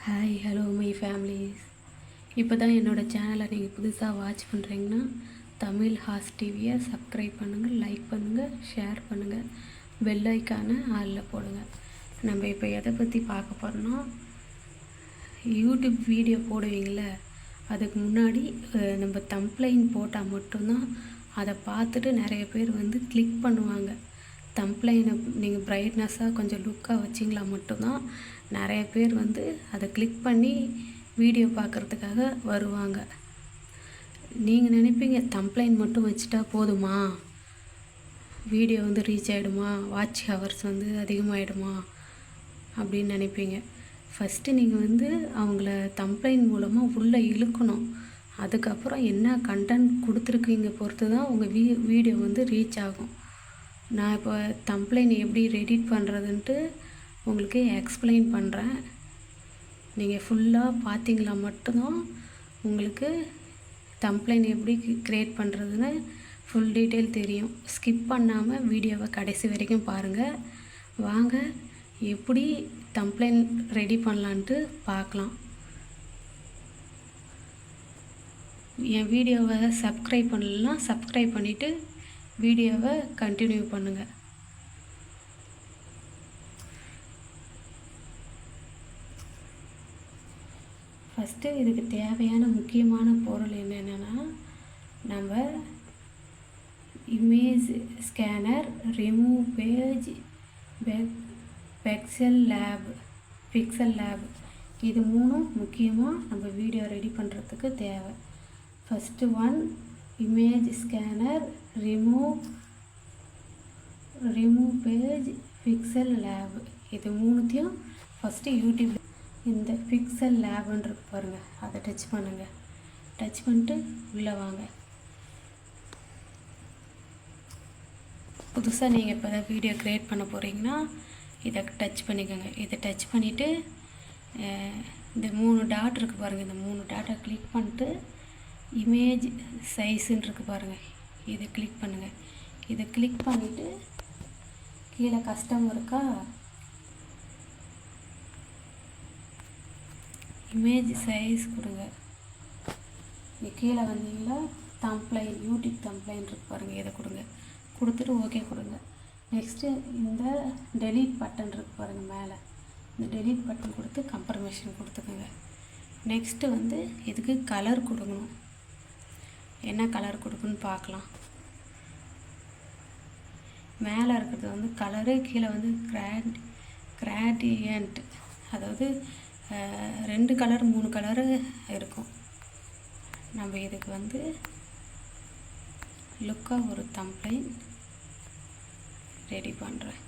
Hi hello my families. இப்போ தான் என்னோடய சேனலை நீங்கள் புதுசாக வாட்ச் பண்ணுறீங்கன்னா தமிழ் ஹாஸ் டிவியை சப்ஸ்கிரைப் பண்ணுங்கள், லைக் பண்ணுங்கள், ஷேர் பண்ணுங்கள், பெல் ஐக்கானை ஆளில் போடுங்க. நம்ம இப்போ எதை பற்றி பார்க்க போகிறோன்னா, யூடியூப் வீடியோ போடுவீங்கள, அதுக்கு முன்னாடி நம்ம தம்ப்லைன் போட்டால் மட்டும்தான் அதை பார்த்துட்டு நிறைய பேர் வந்து கிளிக் பண்ணுவாங்க. தம்ப்லைனை நீங்கள் பிரைட்னஸாக கொஞ்சம் லுக்காக வச்சிங்களா மட்டும்தான் நிறைய பேர் வந்து அதை கிளிக் பண்ணி வீடியோ பார்க்குறதுக்காக வருவாங்க. நீங்கள் நினைப்பீங்க தம்ப்லைன் மட்டும் வச்சுட்டா போதுமா, வீடியோ வந்து ரீச் ஆகிடுமா, வாட்ச் ஹவர்ஸ் வந்து அதிகமாகிடுமா அப்படின்னு நினைப்பீங்க. ஃபஸ்ட்டு நீங்கள் வந்து அவங்கள தம்ப்லைன் மூலமாக உள்ளே இழுக்கணும். அதுக்கப்புறம் என்ன கண்டென்ட் கொடுத்துருக்கீங்க பொறுத்து தான் உங்கள் வீடியோ வந்து ரீச் ஆகும். நான் இப்போ தம்ப்லைன் எப்படி எடிட் பண்ணுறதுன்ட்டு உங்களுக்கு எக்ஸ்பிளைன் பண்ணுறேன். நீங்கள் ஃபுல்லாக பார்த்தீங்களா மட்டும்தான் உங்களுக்கு தம்ப்லைன் எப்படி க்ரியேட் பண்ணுறதுன்னு ஃபுல் டீட்டெயில் தெரியும். ஸ்கிப் பண்ணாமல் வீடியோவை கடைசி வரைக்கும் பாருங்கள். வாங்க எப்படி தம்ப்லைன் ரெடி பண்ணலான்ட்டு பார்க்கலாம். என் வீடியோவை சப்ஸ்கிரைப் பண்ணலன்னா சப்ஸ்கிரைப் பண்ணிவிட்டு வீடியோவை கண்டினியூ பண்ணுங்கள். ஃபஸ்ட்டு இதுக்கு தேவையான முக்கியமான பொருள் என்னென்னா, நம்ம image scanner, remove page, pixel lab இது மூணும் முக்கியமாக நம்ம வீடியோ ரெடி பண்ணுறதுக்கு தேவை. First one image scanner, remove page, pixel lab. இது மூணுத்தையும் ஃபஸ்ட்டு யூடியூப் இந்த பிக்சல் லேப்னு பாருங்கள், அதை டச் பண்ணுங்கள். டச் பண்ணிட்டு உள்ளே வாங்க. புதுசாக நீங்கள் இப்போ தான் வீடியோ க்ரியேட் பண்ண போகிறீங்கன்னா இதை டச் பண்ணிக்கோங்க. இதை டச் பண்ணிவிட்டு இந்த 3 டாட் இருக்குது பாருங்கள், இந்த 3 டாட்டை கிளிக் பண்ணிட்டு இமேஜ் சைஸுன்னு இருக்குது பாருங்கள், இதை கிளிக் பண்ணுங்கள். இதை கிளிக் பண்ணிவிட்டு கீழே கஸ்டம் இருக்கா, இமேஜ் சைஸ் கொடுங்க. இங்கே கீழே வந்தீங்களா தம்ப்லைன், யூடியூப் தம்ப்லைன் இருக்கு பாருங்கள், இதை கொடுங்க. கொடுத்துட்டு ஓகே கொடுங்க. நெக்ஸ்ட்டு இந்த டெலீட் பட்டன் இருக்கு பாருங்கள் மேலே, இந்த டெலீட் பட்டன் கொடுத்து கன்ஃபர்மேஷன் கொடுத்துக்கோங்க. நெக்ஸ்ட்டு வந்து இதுக்கு கலர் கொடுக்கணும். என்ன கலர் கொடுக்கணும்னு பார்க்கலாம். மேலே இருக்கிறது வந்து கலரு, கீழே வந்து கிராடியன்ட், அதாவது 2 கலர் 3 கலரு இருக்கும். நம்ம இதுக்கு வந்து லுக்காக ஒரு தம்ப்லைன் ரெடி பண்ணுறேன்.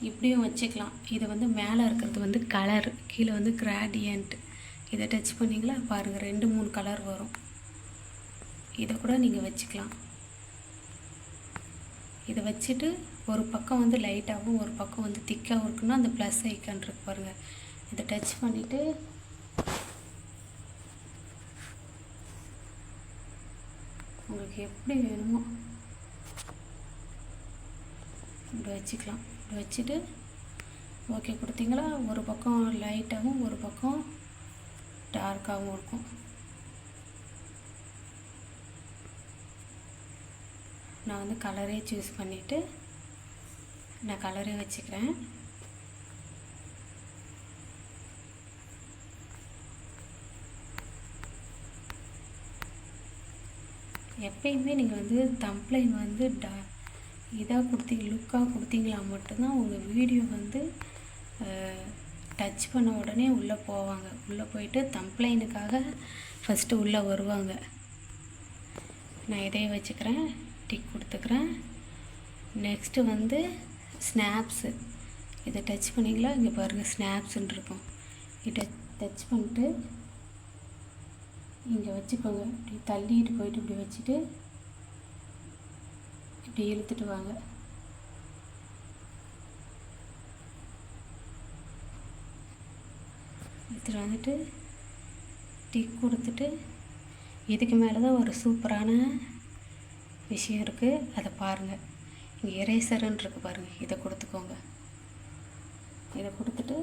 இப்படியும் வச்சுக்கலாம். இது வந்து மேலே இருக்கிறது வந்து கலர், கீழே வந்து கிராடியன்ட். இதை டச் பண்ணிங்களா பாருங்கள், 2-3 கலர் வரும். இதை கூட நீங்கள் வச்சுக்கலாம். இதை வச்சுட்டு ஒரு பக்கம் வந்து லைட்டாகவும் ஒரு பக்கம் வந்து திக்காகவும் இருக்குன்னா அந்த ப்ளஸ் ஐக்கான் இருக்கு பாருங்கள், இதை டச் பண்ணிவிட்டு உங்களுக்கு எப்படி வேணுமோ இப்படி வச்சுக்கலாம். இப்படி வச்சுட்டு ஓகே கொடுத்தீங்களா, ஒரு பக்கம் லைட்டாகவும் ஒரு பக்கம் டார்க்காகவும் இருக்கும். நான் வந்து கலரே சூஸ் பண்ணிவிட்டு நான் கலரே வச்சுக்கிறேன். எப்பயுமே நீங்கள் வந்து தம்ப்லைன் வந்து இதாக லுக்காக கொடுத்தீங்களா மட்டும்தான் உங்கள் வீடியோ வந்து டச் பண்ண உடனே உள்ளே போவாங்க. உள்ளே போயிட்டு தம்ப்லைனுக்காக ஃபஸ்ட்டு உள்ளே வருவாங்க. நான் இதையே வச்சுக்கிறேன், டிக் கொடுத்துக்கிறேன். நெக்ஸ்ட்டு வந்து ஸ்னாப்ஸு, இதை டச் பண்ணிங்களா, இங்கே பாருங்கள் ஸ்னாப்ஸுன்னு இருக்கும். இதை டச் பண்ணிட்டு இங்கே வச்சுக்கோங்க. இப்படி தள்ளிட்டு போயிட்டு இப்படி வச்சுட்டு இப்படி இழுத்துட்டு வாங்க. இழுத்துட்டு வந்துட்டு டிக் கொடுத்துட்டு இதுக்கு மேலே தான் ஒரு சூப்பரான விஷயம் இருக்குது, அதை பாருங்கள். இங்கே எரேசருன்னு இருக்குது பாருங்கள், இதை கொடுத்துக்கோங்க. இதை கொடுத்துட்டு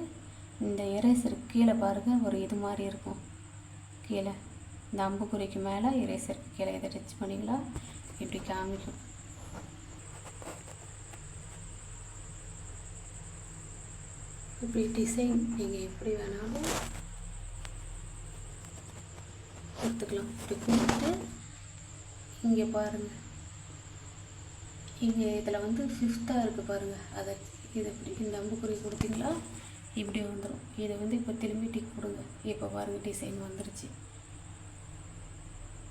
இந்த எரேசருக்கு கீழே பாருங்கள், ஒரு இது மாதிரி இருக்கும் கீழே, இந்த அம்புக்குறிக்கு மேலே எரேசருக்கு கீழே இதை டச் பண்ணிங்களா இப்படி காமிக்கும். இப்படி டிசைன் நீங்கள் எப்படி வேணாலும் கொடுத்துக்கலாம். இப்படி கொடுத்துட்டு இங்கே பாருங்கள், இங்கே இதில் வந்து 5th இருக்குது பாருங்கள், அதை இதை இப்படி இந்த அம்புக்குறி கொடுத்தீங்களா இப்படி வந்துடும். இதை வந்து இப்போ திரும்பி டிக் கொடுங்க. இப்போ பாருங்கள் டிசைன் வந்துருச்சு.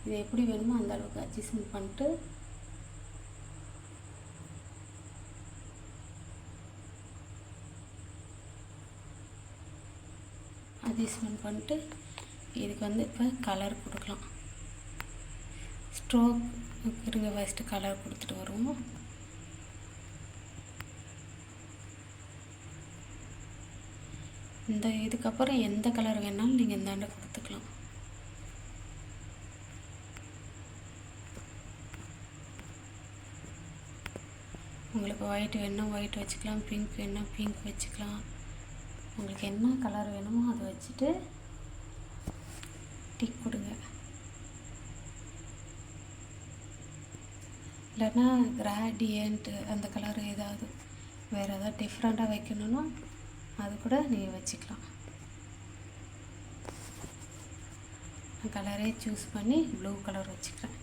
இதை எப்படி வேணுமோ அந்த அளவுக்கு அட்ஜஸ்ட்மெண்ட் பண்ணிட்டு இதுக்கு வந்து இப்போ கலர் கொடுக்கலாம். ஸ்ட்ரோக் இருங்க, ஃபஸ்ட்டு கலர் கொடுத்துட்டு வருவோம். இந்த இதுக்கப்புறம் எந்த கலர் வேணாலும் நீங்கள் இந்தாண்ட கொடுத்துக்கலாம். உங்களுக்கு ஒயிட் வேணும்னா ஒயிட் வச்சுக்கலாம், பிங்க் வேணும்னா பிங்க் வச்சுக்கலாம். உங்களுக்கு என்ன கலர் வேணுமோ அதை வச்சுட்டு டிக் கொடுங்க. இல்லைன்னா கிராடியன்ட் அந்த கலர் ஏதாவது வேறு ஏதாவது டிஃப்ரெண்ட்டாக வைக்கணுன்னா அது கூட நீங்கள் வச்சுக்கலாம். நான் கலரே சூஸ் பண்ணி ப்ளூ கலர் வச்சுக்கிறேன்.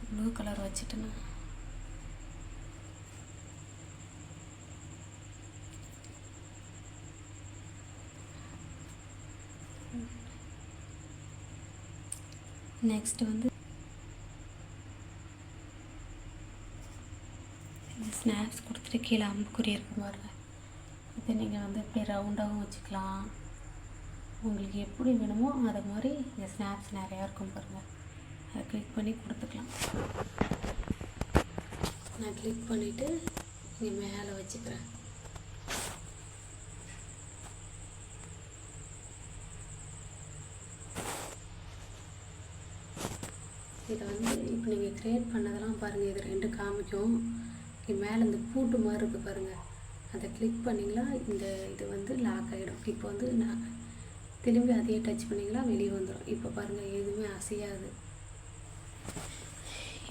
ப்ளூ கலர் வச்சுட்டேன்னா நெக்ஸ்ட் வந்து ஸ்னாப்ஸ் கொடுத்துட்டு கீழே அம்புக்குறி இருக்கும் பாருங்க, இதை நீங்கள் வந்து இப்படி ரவுண்டாகவும் வச்சுக்கலாம். உங்களுக்கு எப்படி வேணுமோ அது மாதிரி இந்த ஸ்னாப்ஸ் நிறையா இருக்கும் பாருங்கள், அதை கிளிக் பண்ணி கொடுத்துக்கலாம். நான் கிளிக் பண்ணிவிட்டு இங்கே மேலே வச்சுக்கிறேன். இதை வந்து இப்போ நீங்கள் க்ரியேட் பண்ணதெல்லாம் பாருங்கள், இது 2 காமிக்கும். இங்கே மேலே இந்த பூட்டு மாதிரி இருக்குது பாருங்கள், அதை கிளிக் பண்ணிங்களா இந்த இது வந்து லாக் ஆகிடும். இப்போ வந்து நான் திரும்பி அதையே டச் பண்ணிங்களா வெளியே வந்துடும். இப்போ பாருங்கள் எதுவுமே அசையாது.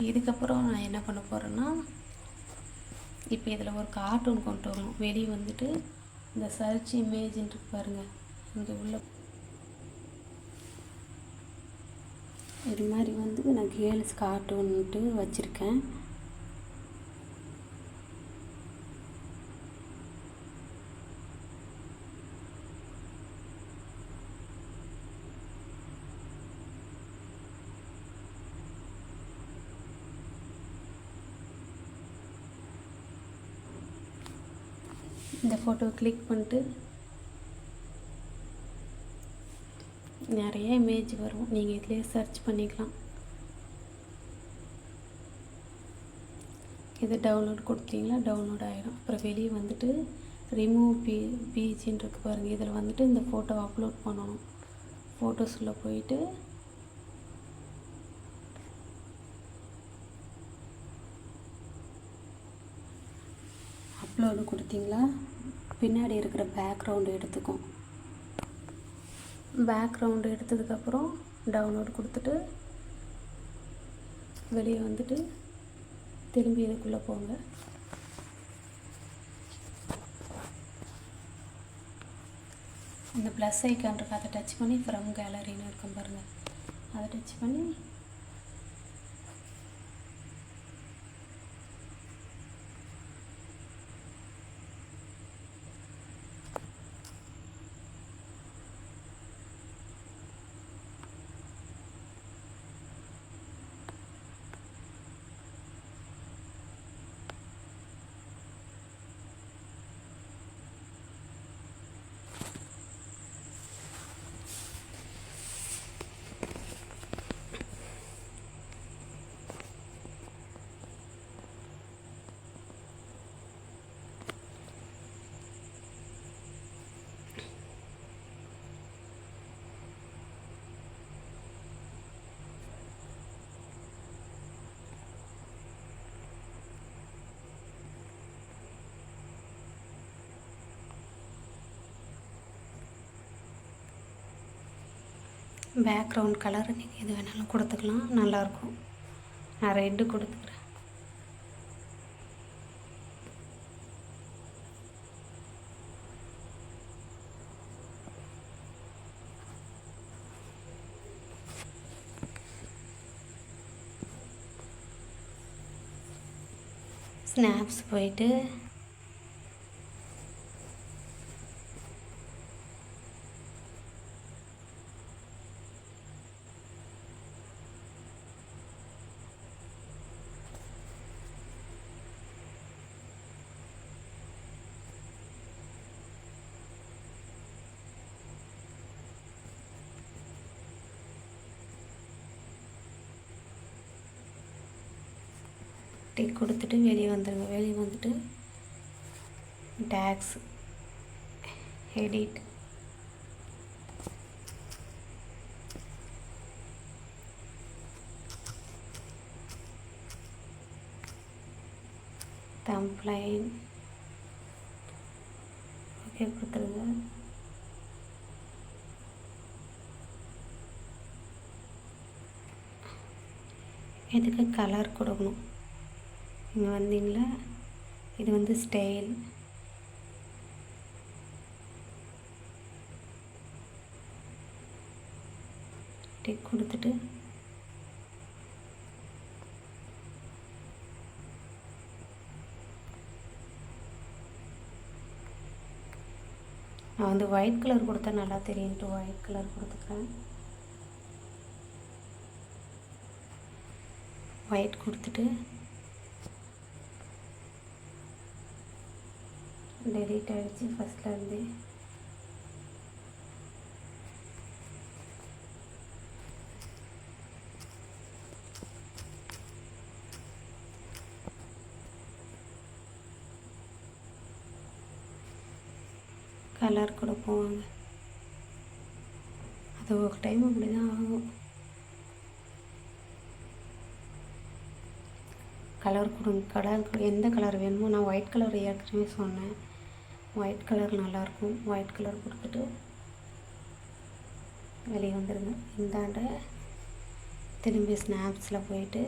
இதுக்கப்புறம் நான் என்ன பண்ண போகிறேன்னா, இப்போ இதில் ஒரு கார்ட்டூன் கொண்டு வரணும். வெளியே வந்துட்டு இந்த சர்ச் இமேஜின்ட்டு பாருங்கள், இங்கே உள்ள இது மாதிரி வந்து நான் கேர்ள்ஸ் கார்ட்டூன்ட்டு வச்சுருக்கேன். இந்த ஃபோட்டோ கிளிக் பண்ணிட்டு நிறைய இமேஜ் வரும், நீங்கள் இதிலே சர்ச் பண்ணிக்கலாம். இது டவுன்லோட் கொடுத்தீங்களா டவுன்லோட் ஆகிடும். அப்புறம் வெளியே வந்துட்டு ரிமூவ் பிஜின்னு இருக்குது பாருங்கள், இதில் வந்துட்டு இந்த ஃபோட்டோவை அப்லோட் பண்ணணும். ஃபோட்டோஸில் போயிட்டு அப்லோடு கொடுத்தீங்களா பின்னாடி இருக்கிற பேக்ரவுண்டு எடுத்துக்கும். பேக்ரவுண்டு எடுத்ததுக்கப்புறம் டவுன்லோட் கொடுத்துட்டு வெளியே வந்துட்டு திரும்பி இதுக்குள்ளே போங்க. இந்த ப்ளஸ் ஐக்கான் இருக்குது, அதை டச் பண்ணி ஃப்ரம் கேலரின்னு இருக்கும் பாருங்கள், அதை டச் பண்ணி பேக்ரவுண்ட் கலர் நீங்கள் எது வேணாலும் கொடுத்துக்கலாம், நல்லாயிருக்கும். நான் ரெட்டு கொடுத்துக்கிறேன். ஸ்னாப்ஸ் போயிட்டு டிக் கொடுத்துட்டு வெளியே வந்துடுங்க. வெளியே வந்துட்டு டேக்ஸ் எடிட் தம்ப்லைன் ஓகே கொடுத்துருங்க. இதுக்கு கலர் கொடுக்கணும். இங்கே வந்தீங்களா, இது வந்து ஸ்டைல், டிக் கொடுத்துட்டு நான் வந்து ஒயிட் கலர் கொடுத்தா நல்லா தெரியும்ட்டு ஒயிட் கலர் கொடுத்துக்கிறேன். ஒயிட் கொடுத்துட்டு டெலீட் ஆகிடுச்சு ஃபஸ்ட்லேருந்து. கலர் கொடுப்போம். அது ஒரு டைம் அப்படி தான் ஆகும். கலர் கொடுங்க. கலர் எந்த கலர் வேணுமோ, நான் ஒயிட் கலர் ஏற்கனவே சொன்னேன், ஒயிட் கலர் நல்லாயிருக்கும். ஒயிட் கலர் கொடுத்துட்டு வெளியே வந்துடுங்க. இந்தாண்ட திரும்பி ஸ்னாப்ஸில் போயிட்டு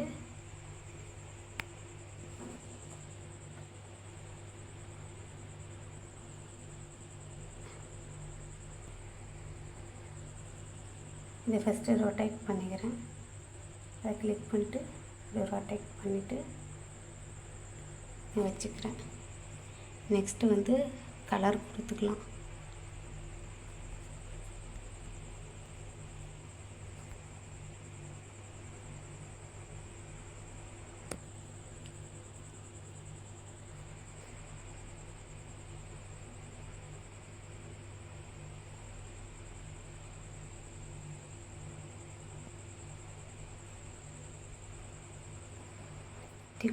இதை ஃபஸ்ட்டு ரொட்டேட் பண்ணிக்கிறேன். அதை கிளிக் பண்ணிவிட்டு இதை ரொட்டேட் பண்ணிவிட்டு வச்சுக்கிறேன். நெக்ஸ்ட்டு வந்து கலர் கொடுத்துக்கலாம்.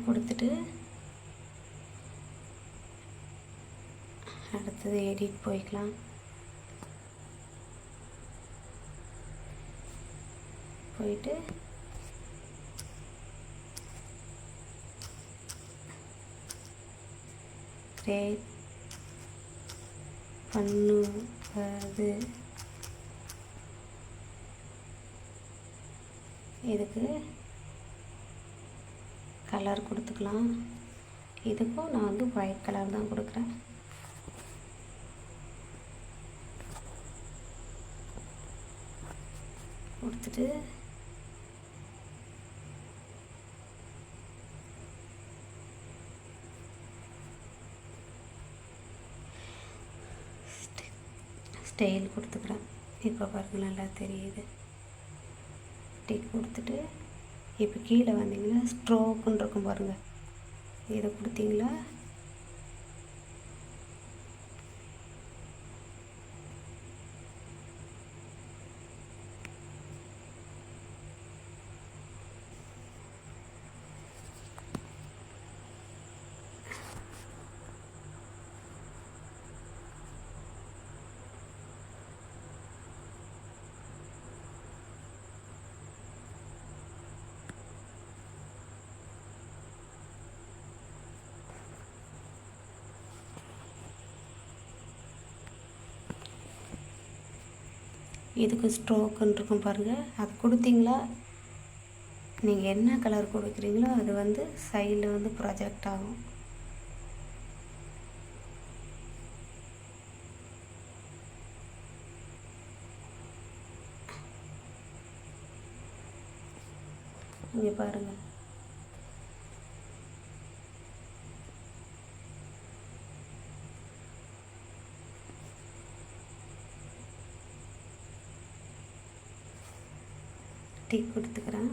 கொடுத்துட்டு அடுத்தது எடிட் போய்க்கலாம். போயிட்டு கிரியேட் பண்ணுவது, இதுக்கு கலர் கொடுத்துக்கலாம். இதுக்கும் நான் வந்து ஒயிட் கலர் தான் கொடுக்குறேன். கொடுத்துட்டு ஸ்டைல் கொடுத்துக்கிறேன். இப்போ பாருங்கள் நல்லா தெரியுது. டிக் கொடுத்துட்டு இப்போ கீழே வந்தீங்கன்னா ஸ்ட்ரோக்குன்னு இருக்கும் பாருங்கள், இதை கொடுத்தீங்களா இதுக்கு ஸ்ட்ரோக்குன்னு இருக்கும் பாருங்கள், அது கொடுத்தீங்களா நீங்கள் என்ன கலர் கொடுக்குறீங்களோ அது வந்து சைடில் வந்து ப்ரொஜெக்ட் ஆகும். இங்கே பாருங்கள், டிக் கொடுத்துக்கிறேன்.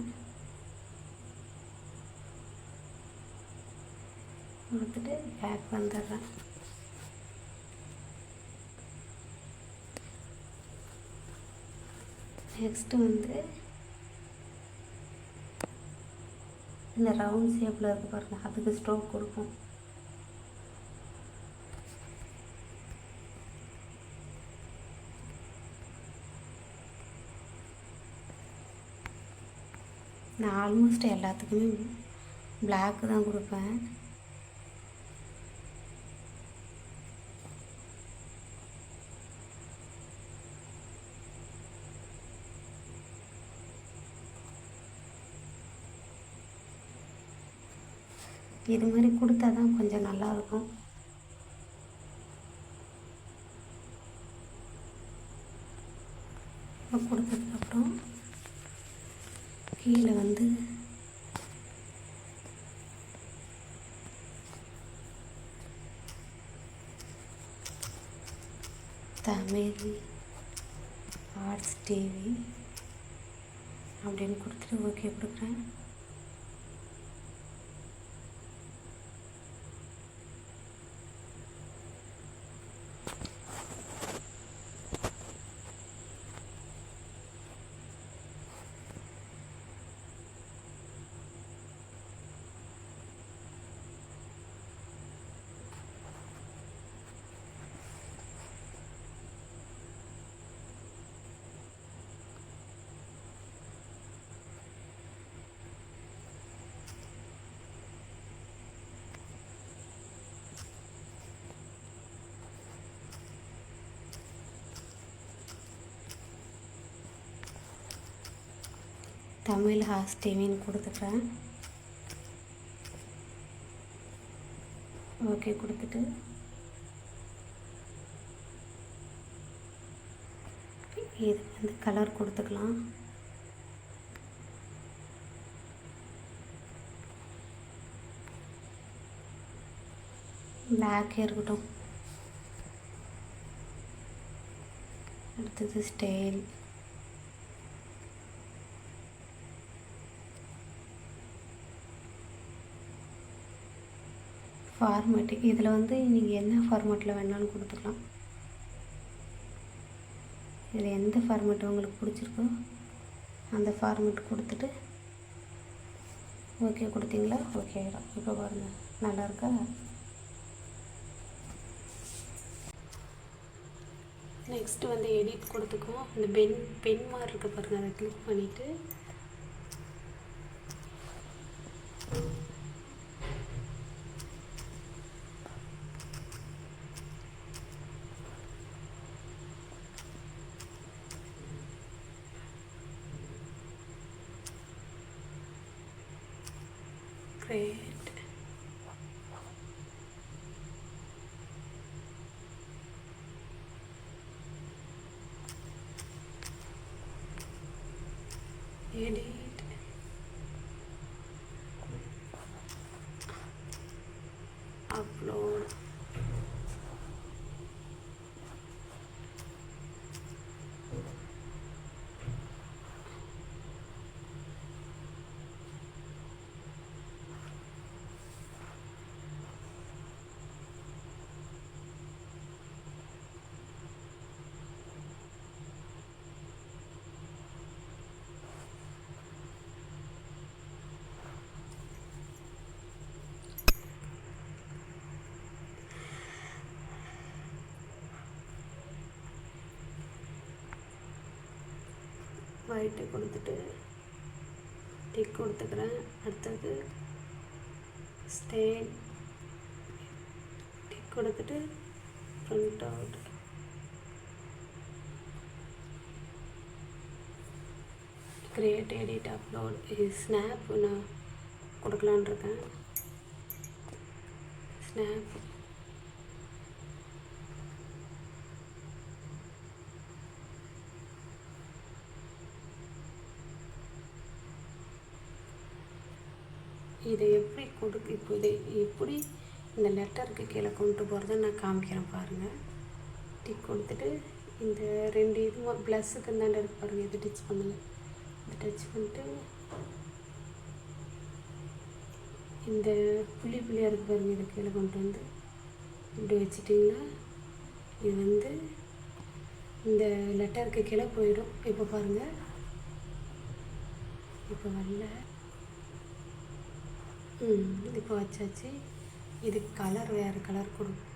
கொடுத்துட்டு பேக் வந்துடுறேன். நெக்ஸ்ட்டு வந்து இந்த ரவுண்ட் ஷேப்பில் இருக்குது பாருங்கள், அதுக்கு ஸ்ட்ரோக் கொடுப்போம். நான் ஆல்மோஸ்ட் எல்லாத்துக்குமே பிளாக்கு தான் கொடுப்பேன். இது மாதிரி கொடுத்தா தான் கொஞ்சம் நல்லாயிருக்கும். கொடுத்ததுக்கப்புறம் கீழே வந்து தமிழ் ஆர்ட்ஸ் டிவி அப்படின்னு கொடுத்துட்டு ஓகே கொடுக்குறேன். தமிழ் ஆர்ட்ஸ் டிவின்னு கொடுத்துக்கிறேன். ஓகே கொடுத்துட்டு இது வந்து கலர் கொடுத்துக்கலாம். பிளாக்கே இருக்கட்டும். அடுத்தது ஸ்டைல், ஃபார்மேட்டு, இதில் வந்து நீங்கள் என்ன ஃபார்மேட்டில் வேணாலும் கொடுத்துக்கலாம். இதில் எந்த ஃபார்மேட் உங்களுக்கு பிடிச்சிருக்கோ அந்த ஃபார்மேட் கொடுத்துட்டு ஓகே கொடுத்தீங்களா ஓகே ஆகிடும். இப்போ பாருங்கள் நல்லாயிருக்கா. நெக்ஸ்ட்டு வந்து எடிட் கொடுத்துக்குவோம். இந்த பென் மாதிரி இருக்க பாருங்கள், அதை கிளிக் பண்ணிவிட்டு create, edit, upload, ஒயிட்டு கொடுத்துட்டு டிக் கொடுத்துக்கிறேன். அடுத்தது ஸ்டைல் டிக் கொடுத்துட்டு print out, create edit upload இது ஸ்னாப் நான் கொடுக்கலான்னு இருக்கேன். ஸ்னாப் இதை எப்படி இப்போ இதை எப்படி இந்த லெட்டருக்கு கீழே கொண்டு போகிறத நான் காமிக்கிறேன் பாருங்கள். டிக் கொடுத்துட்டு இந்த 2 இதுவும் ப்ளஸ்ஸுக்கு இந்தாண்ட இருக்கு பாருங்கள், இது டச் பண்ணுங்கள். இது டச் பண்ணிட்டு இந்த புள்ளியாக இருக்குது பாருங்கள், இதை கீழே கொண்டு வந்து இப்படி வச்சிட்டிங்கன்னா இது வந்து இந்த லெட்டருக்கு கீழே போயிடும். இப்போ பாருங்கள், இப்போ வரல. இப்போ வச்சாச்சு. இதுக்கு கலர் வேறு கலர் கொடுக்கும்.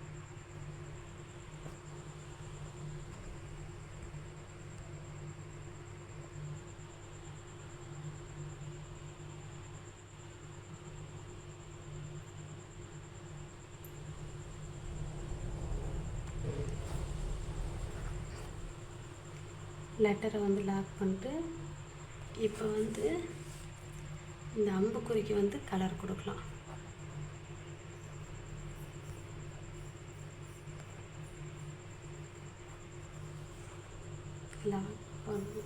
லெட்டரை வந்து லாக் பண்ணிட்டு இப்போ வந்து இந்த அம்புக்குறிக்கு வந்து கலர் கொடுக்கலாம். லாக் பண்ணு.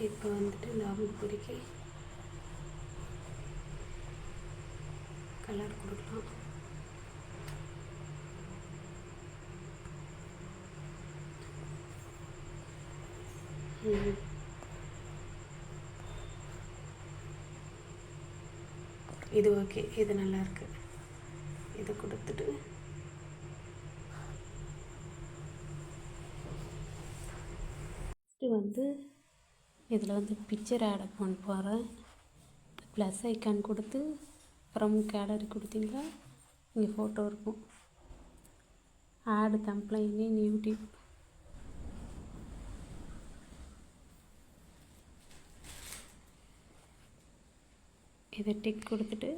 இப்போ வந்துட்டு இந்த அம்புக்குறிக்கு கலர் கொடுக்கலாம். இது ஓகே, இது நல்லாயிருக்கு. இதை கொடுத்துட்டு ஃபஸ்ட்டு வந்து இதில் வந்து பிக்சர் ஆட் பண்ண போகிறேன். ப்ளஸ் ஐக்கான் கொடுத்து ஃப்ரம் கேலரி கொடுத்தீங்களா இங்கே ஃபோட்டோ இருக்கும். Add thumbnail in YouTube. இதை டிக் கொடுத்துட்டு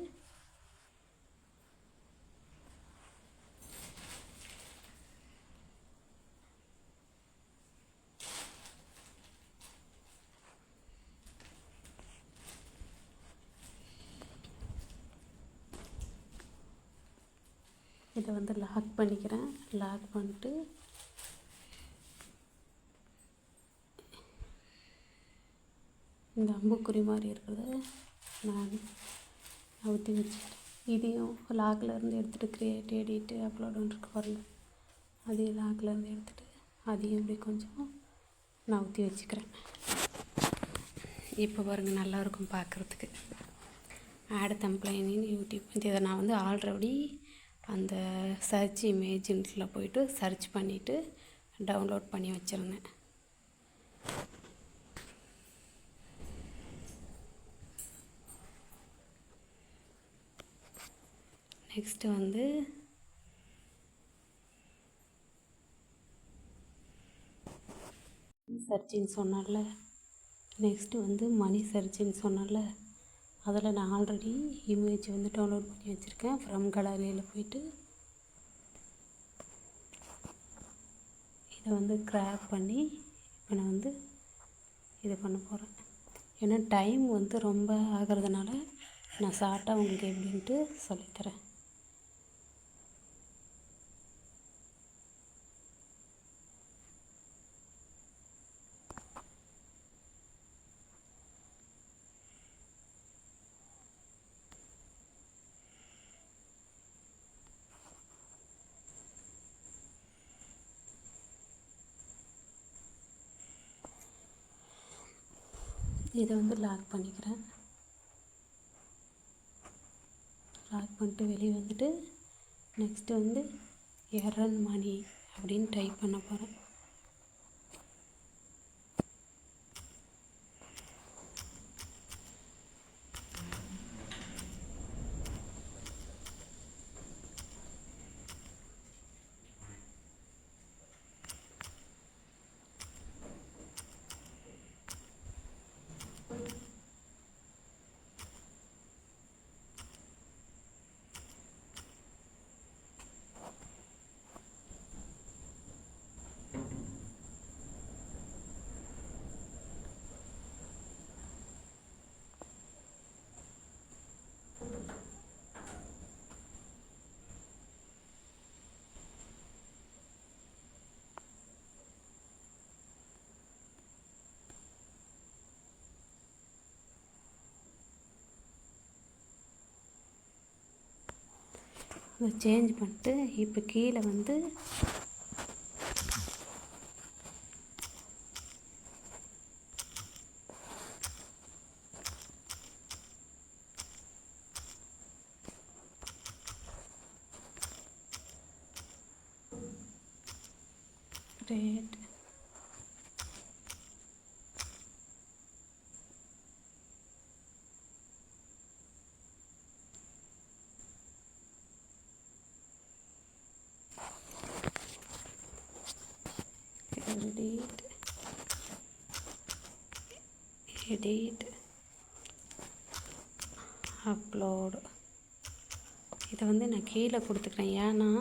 இதை வந்து லாக் பண்ணிக்கிறேன். லாக் பண்ணிட்டு இந்த அம்புக்குறி மாதிரி இருக்கிறத நான் அவுத்தி வச்சுக்கிறேன். இதையும் லாக்கில் இருந்து எடுத்துகிட்டு கிரியேட் எடிட்டு அப்லோடுன்னு இருக்கு பாருங்கள், அதையும் லாக்கில் இருந்து எடுத்துகிட்டு அதையும் இப்படி கொஞ்சம் நான் ஊற்றி வச்சுக்கிறேன். இப்போ பாருங்கள், நல்லாயிருக்கும் பார்க்குறதுக்கு. Add thumbnail in YouTube. இதை நான் வந்து ஆல்ரெடி அந்த சர்ச் இமேஜின்ஸில் போய்ட்டு சர்ச் பண்ணிவிட்டு டவுன்லோட் பண்ணி வச்சுருந்தேன். நெக்ஸ்ட்டு வந்து சர்ச்சின்னு சொன்னால, நெக்ஸ்ட்டு வந்து மணி சர்ச்சின்னு சொன்னால, அதில் நான் ஆல்ரெடி இமேஜ் வந்து டவுன்லோட் பண்ணி வச்சுருக்கேன். ஃப்ரம் கேலரியில் போய்ட்டு இதை வந்து கிராப் பண்ணி இப்போ நான் வந்து இது பண்ண போகிறேன். ஏன்னா டைம் வந்து ரொம்ப ஆகிறதுனால நான் ஷார்ட்டாக உங்களுக்கு எப்படின்ட்டு சொல்லித்தரேன். இதை வந்து லாக் பண்ணிக்கிறேன். லாக் பண்ணிட்டு வெளியே வந்துட்டு நெக்ஸ்ட்டு வந்து எர்ன் மணி அப்படின்னு டைப் பண்ண போகிறேன். அதை சேஞ்ச் பண்ணிட்டு இப்போ கீழே வந்து ரேட் எடிட் அப்லோடு. இதை வந்து நான் கீழே கொடுத்துக்கிறேன். ஏன்னா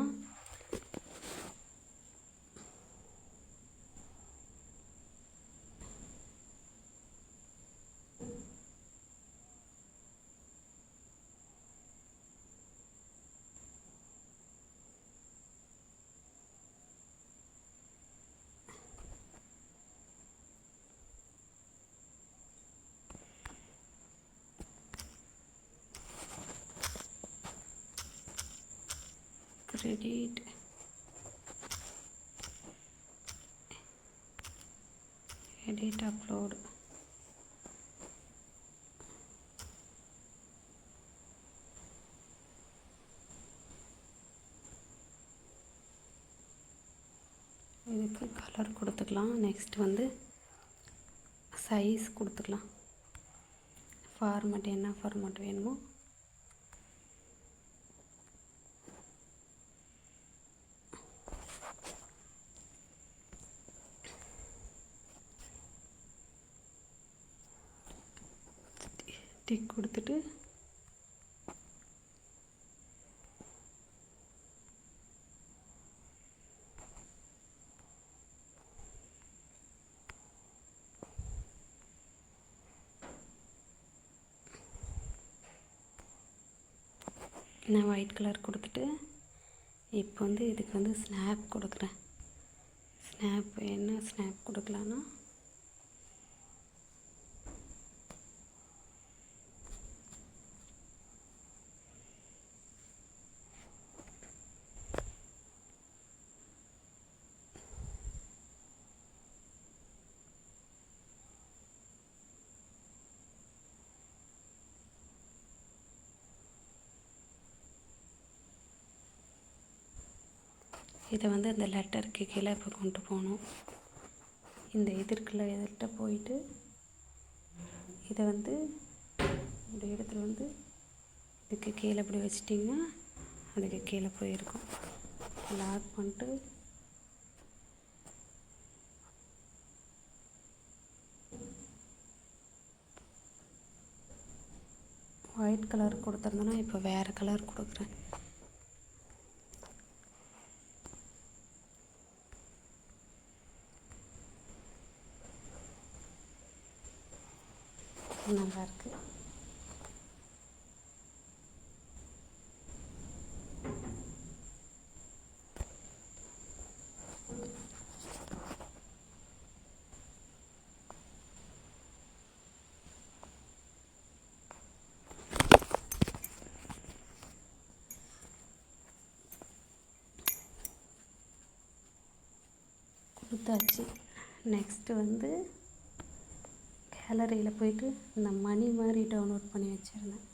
கிரெடிட் எடிட் அப்லோடு. இதுக்கு கலர் கொடுத்துக்கலாம். நெக்ஸ்ட் வந்து சைஸ் கொடுத்துக்கலாம். ஃபார்மேட் என்ன ஃபார்மேட் வேணுமோ டிக் கொடுத்துட்டு நான் ஒயிட் கலர் கொடுத்துட்டு இப்போ வந்து இதுக்கு வந்து ஸ்னாப் கொடுக்குறேன். ஸ்னாப் என்ன ஸ்னாப் கொடுக்கலான்னா இதை வந்து இந்த லெட்டருக்கு கீழே இப்போ கொண்டு போகணும். இந்த இதற்குள்ள எதிர்கிட்ட போயிட்டு இதை வந்து இந்த இடத்துல வந்து இதுக்கு கீழே இப்படி வச்சிட்டிங்கன்னா அதுக்கு கீழே போயிருக்கும். லாக் பண்ணிட்டு ஒயிட் கலர் கொடுத்துருந்தோன்னா இப்போ வேறு கலர் கொடுக்குறேன். நல்லாயிருக்கு. கொடுத்தாச்சு. நெக்ஸ்ட்டு வந்து கேலரியில் போயிட்டு இந்த மணி மாதிரி டவுன்லோட் பண்ணி வச்சுருந்தேன்.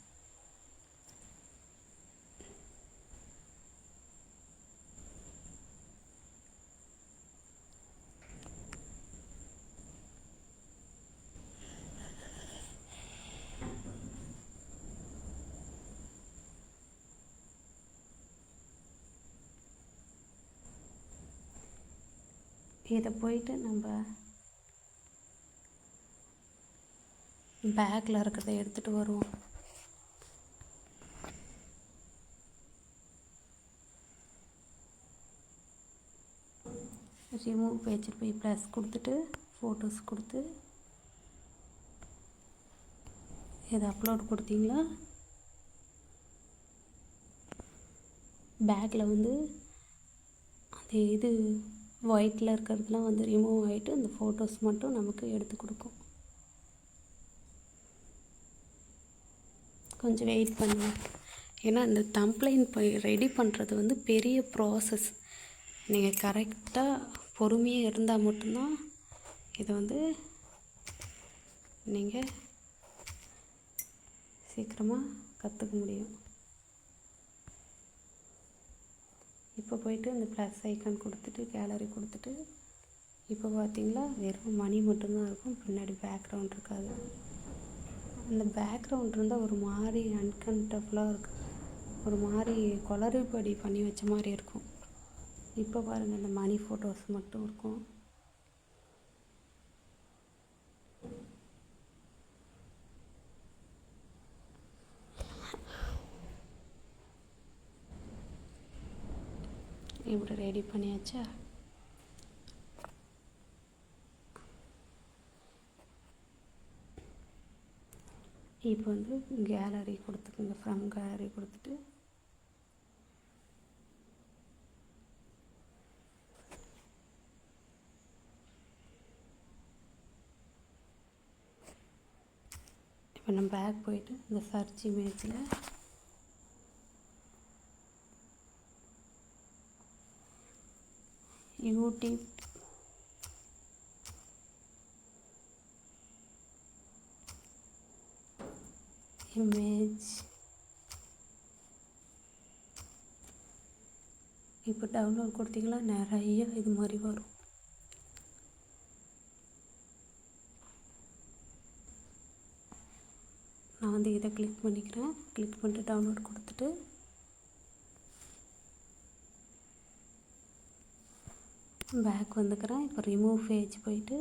இதை போயிட்டு நம்ம பேக்கில் இருக்கிறத எடுத்துகிட்டு வருவோம். ரிமூவ் பேஜில் போய் ப்ளஸ் கொடுத்துட்டு ஃபோட்டோஸ் கொடுத்து இதை அப்லோட் கொடுத்தீங்களா பேக்கில் வந்து அது இது ஒயிட்டில் இருக்கிறதுலாம் வந்து ரிமூவ் ஆகிட்டு இந்த ஃபோட்டோஸ் மட்டும் நமக்கு எடுத்து கொடுக்கும். கொஞ்சம் வெயிட் பண்ணுங்கள். ஏன்னா இந்த தம்ப்ளைன் ரெடி பண்ணுறது வந்து பெரிய ப்ராசஸ். நீங்கள் கரெக்டாக பொறுமையாக இருந்தால் மட்டும்தான் இதை வந்து நீங்கள் சீக்கிரமாக கற்றுக்க முடியும். இப்போ போயிட்டு இந்த ப்ளஸ் ஐக்கான் கொடுத்துட்டு கேலரி கொடுத்துட்டு இப்போ பார்த்தீங்களா வெறும் மணி மட்டும்தான் இருக்கும், பின்னாடி பேக்ரவுண்ட் இருக்காது. அந்த பேக்ரவுண்ட் இருந்தால் ஒரு மாதிரி அன்கம்ஃபர்டபுளாக இருக்குது, ஒரு மாதிரி குளறுபடி பண்ணி வச்ச மாதிரி இருக்கும். இப்போ பாருங்கள் இந்த மணி ஃபோட்டோஸ் மட்டும் இருக்கும். இப்படி ரெடி பண்ணியாச்சா? இப்போ வந்து கேலரி கொடுத்துக்குங்க, ஃப்ரம் கேலரி கொடுத்துட்டு இப்போ நம்ம பேக் போயிட்டு இந்த சர்ச் இமேஜில் யூடியூப் இமேஜ் இப்போ டவுன்லோட் கொடுத்தீங்களா நிறைய இது மாதிரி வரும். நான் வந்து இதை கிளிக் பண்ணிக்கிறேன். கிளிக் பண்ணிட்டு டவுன்லோட் கொடுத்துட்டு பேக் வந்துக்கிறேன். இப்போ ரிமூவ் பேஜ் போயிட்டு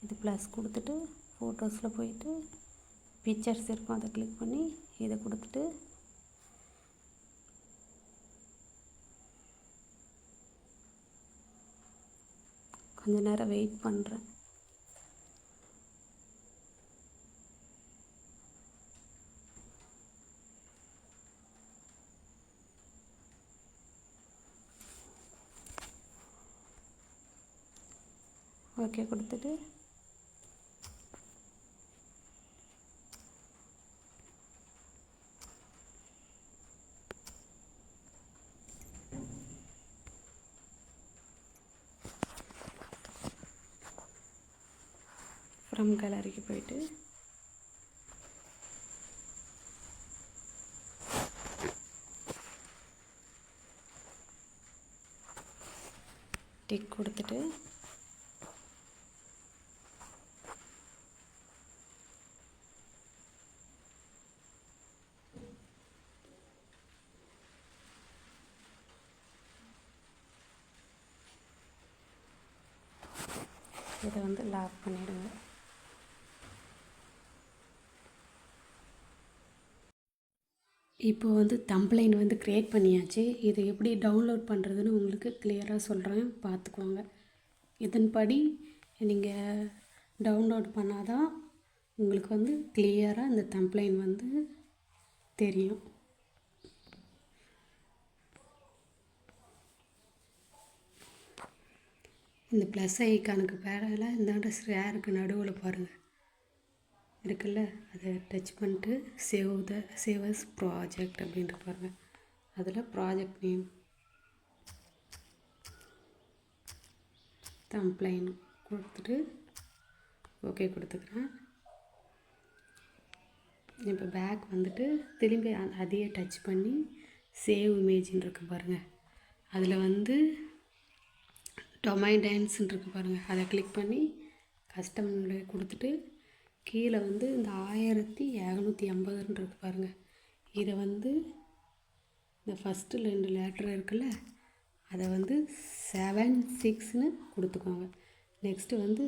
இது ப்ளஸ் கொடுத்துட்டு ஃபோட்டோஸில் போயிட்டு பிக்சர்ஸ் இருக்கும், அதை கிளிக் பண்ணி இதை கொடுத்துட்டு கொஞ்ச நேரம் வெயிட் பண்ணுறேன். ஓகே கொடுத்துட்டு ஃப்ரம் கேலரிக்கு போயிட்டு டிக் கொடுத்துட்டு இதை வந்து லாக் பண்ணிவிடுங்க. இப்போ வந்து தம்ப்ளைன் வந்து க்ரியேட் பண்ணியாச்சு. இதை எப்படி டவுன்லோட் பண்ணுறதுன்னு உங்களுக்கு கிளியராக சொல்கிறேன், பார்த்துக்கோங்க. இதன்படி நீங்கள் டவுன்லோட் பண்ணால் தான் உங்களுக்கு வந்து கிளியராக இந்த தம்ப்ளைன் வந்து தெரியும். இந்த ப்ளஸ் ஐக்கானுக்கு பேரில் இந்தாண்ட ஷேருக்கு நடுவில் பாருங்கள் இருக்குல்ல, அதை டச் பண்ணிட்டு சேவ் அஸ் ப்ராஜெக்ட் அப்படின்ட்டு பாருங்கள். அதில் ப்ராஜெக்ட் நேம் தம்ப்ளைன் கொடுத்துட்டு ஓகே கொடுத்துக்கிறேன். இப்போ பேக் வந்துட்டு திரும்பி அதையே டச் பண்ணி சேவ் இமேஜின்னு இருக்குது பாருங்கள். அதில் வந்து டொமைன் டான்ஸ்ன்னு இருக்குது பாருங்கள், அதை கிளிக் பண்ணி கஸ்டம் கொடுத்துட்டு கீழே வந்து இந்த 1750 இருக்குது பாருங்கள். இதை வந்து இந்த ஃபஸ்ட்டு 2 லேட்டர் இருக்குல்ல, அதை வந்து 76ன்னு கொடுத்துக்கோங்க. நெக்ஸ்ட்டு வந்து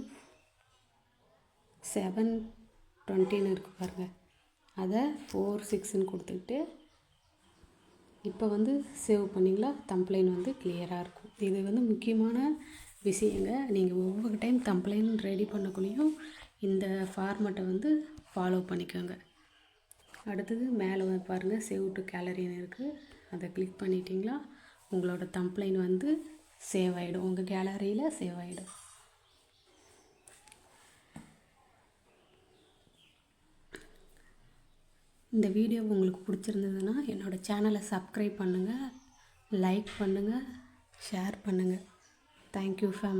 720ன்னு இருக்குது பாருங்கள், அதை 46ன்னு கொடுத்துக்கிட்டு இப்போ வந்து சேவ் பண்ணிங்களா, தம்ப்ளைன் வந்து கிளியராக இருக்கும். இது வந்து முக்கியமான விஷயங்க. நீங்கள் ஒவ்வொரு டைம் தம்ப்ளைன் ரெடி பண்ணக்குள்ளேயும் இந்த ஃபார்மெட்டை வந்து ஃபாலோ பண்ணிக்கோங்க. அடுத்தது மேலே வந்து பாருங்கள் சேவ் டு கேலரின்னு இருக்குது, அதை கிளிக் பண்ணிட்டீங்களா உங்களோட தம்ப்ளைன் வந்து சேவ் ஆகிடும், உங்கள் கேலரியில் சேவ் ஆகிடும். இந்த வீடியோ உங்களுக்கு பிடிச்சிருந்ததுன்னா என்னோடய சேனலை சப்ஸ்கிரைப் பண்ணுங்கள், லைக் பண்ணுங்கள், ஷேர் பண்ணுங்கள். Thank you family.